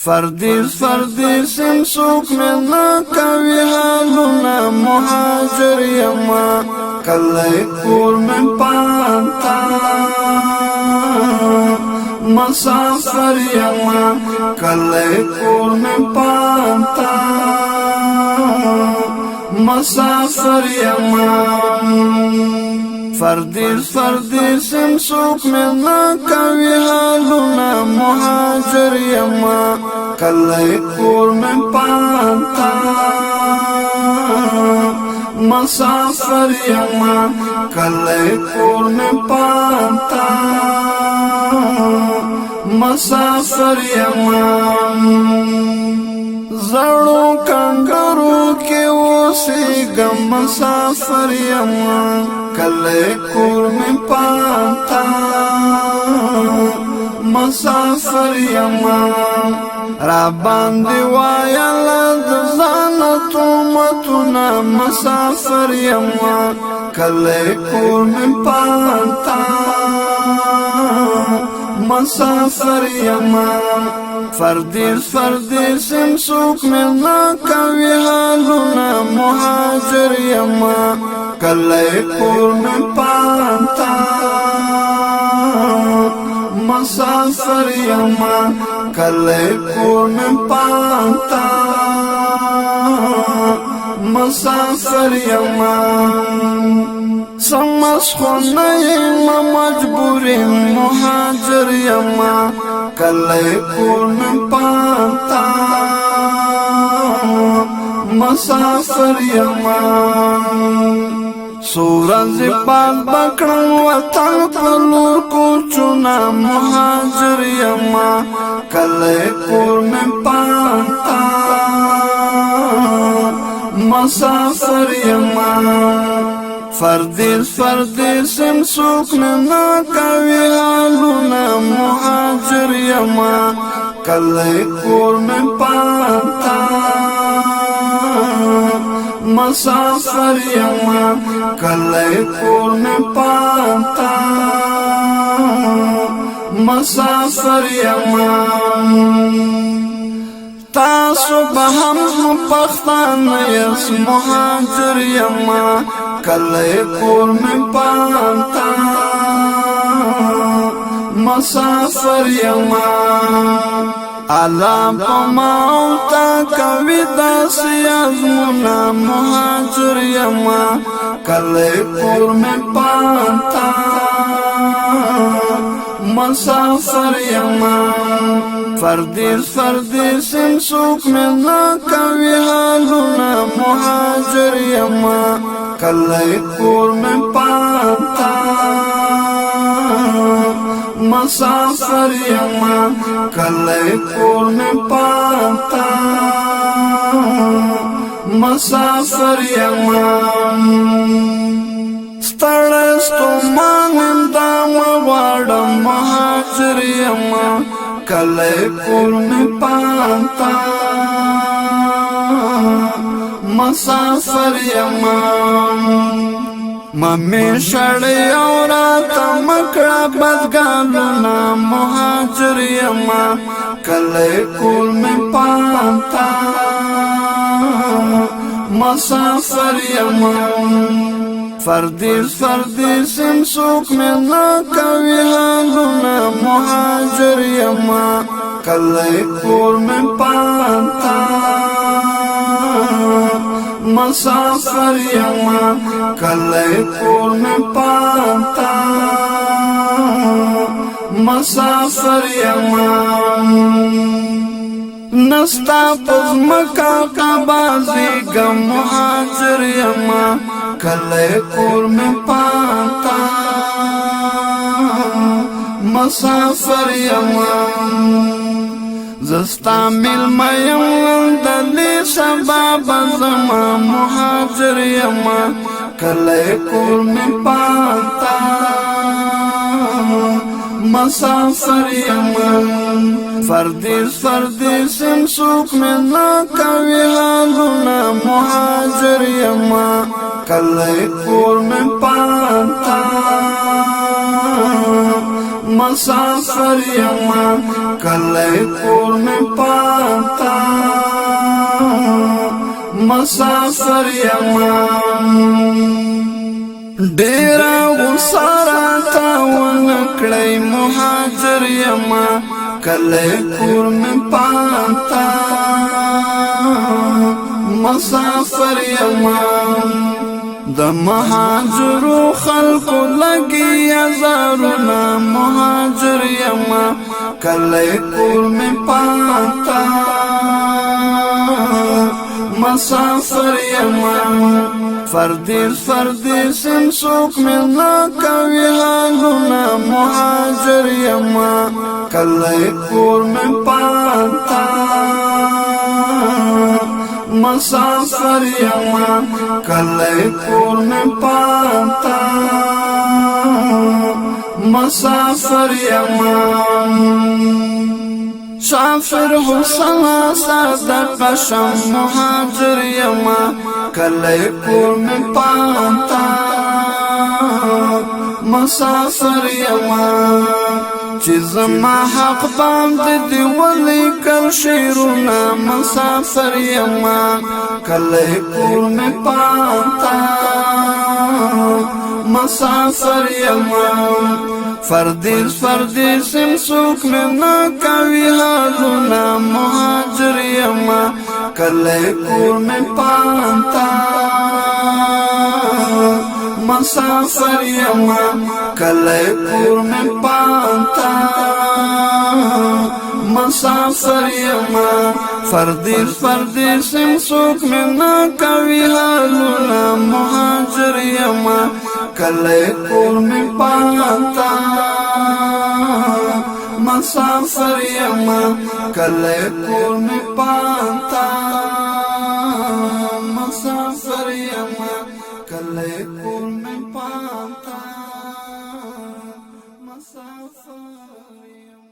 فردی سم سوک میں نہ کوي حالنا مهاجر یما کلی کور میں پانتا مسافر یما کلی کور میں پانتا مسافر یما فردی سم سوک میں نہ کوي حالنا مهاجر یما کلی کور میں پانتا مسافر یما کلی کور میں پانتا مسافر یما زړو کنګرو کې اوسېږم مسافر یما کلی کور میں پانتا مسافر یما را باندې وایاله د ځانه تهمتونه مسافر یما کلی کور میں پانتا مسافر یما فردی سم سوک میں نہ کوي حالنا مهاجر یما کلی کور میں پانتا مسافر یما کلی کور میں پانتا مسافر یما سمس خونیم مجبوری مهاجر یما کلی کور میں پانتا مسافر یما سورج پاک بکڑن وطن پلور کوچونا مهاجر یما کلی کور میں پانتا مسافر یما فردی سم سوک میں نہ کوي حالنا مهاجر یما کلی کور میں پانتا مسافر یما کلی کور میں پانتا مسافر یما تاسو بهم پختان یس مهاجر یما کلی کور میں پانتا مسافر یما علام پماوتا کوي داسې ازمونه مهاجر یما کلی کور میں پانتا مسافر یما فردی سم سوک میں نہ کوي حالنا مهاجر یما کلی کور میں پانتا مسافر یما کلی کور میں پانتا مسافر یما ستړستو مانم دام غواړم مهاجر یما کلی کور میں پانتا مسافر یما ممی شړی او راته مکړه بدګالونه مهاجر یما کلی کور میں پانتا مسافر یما فردی سم سوک میں نہ کوي حالنا مهاجر یما کلی کور میں پانتا مسافر یما کلی کور میں پانتا مسافر یما نستا پزمکا کا بازی گم مهاجر یما کلی کور میں پانتا مسافر یما زستا ملمیم دلی سباب زما مهاجر یما کلی کور میں پانتا مسافر یما فردی سم سوک میں نہ کوي حالنا مهاجر یما کلی کور میں پانتا مسافر یما کلی کور میں پاتا مسافر یما ډیرا غسارا تا ونکړی مهاجر یما کلی کور میں پاتا مسافر یما د مهاجرو خلقو لګي هزارونه مهاجر یما کلی کور میں پاتا مسافر یما فردیس سمسوک ملنا کوي حالونه مهاجر یما کلی کور میں پاتا مسافر یما کلی کور میں پاتا مسافر یما شافر حسن صدق قشم مهاجر یما کلی کور میں پاتا مسافر یما چیز ما حق باند دی ولی کل شیرونا مسافر یما کلی کور میں پاتا مسافر یما فردیس سمسوک میں ناکاوی حالونا مهاجر یما کلی کور میں پاتا مسافر یما کلی کور میں پاتا مسافر یما فردیس سمسوک میں ناکاوی حالونا مهاجر یما کلی کور میں پاتا مسافر یما کلی کور میں پاتا مسافر یما کلی کور میں پاتا مسافر یما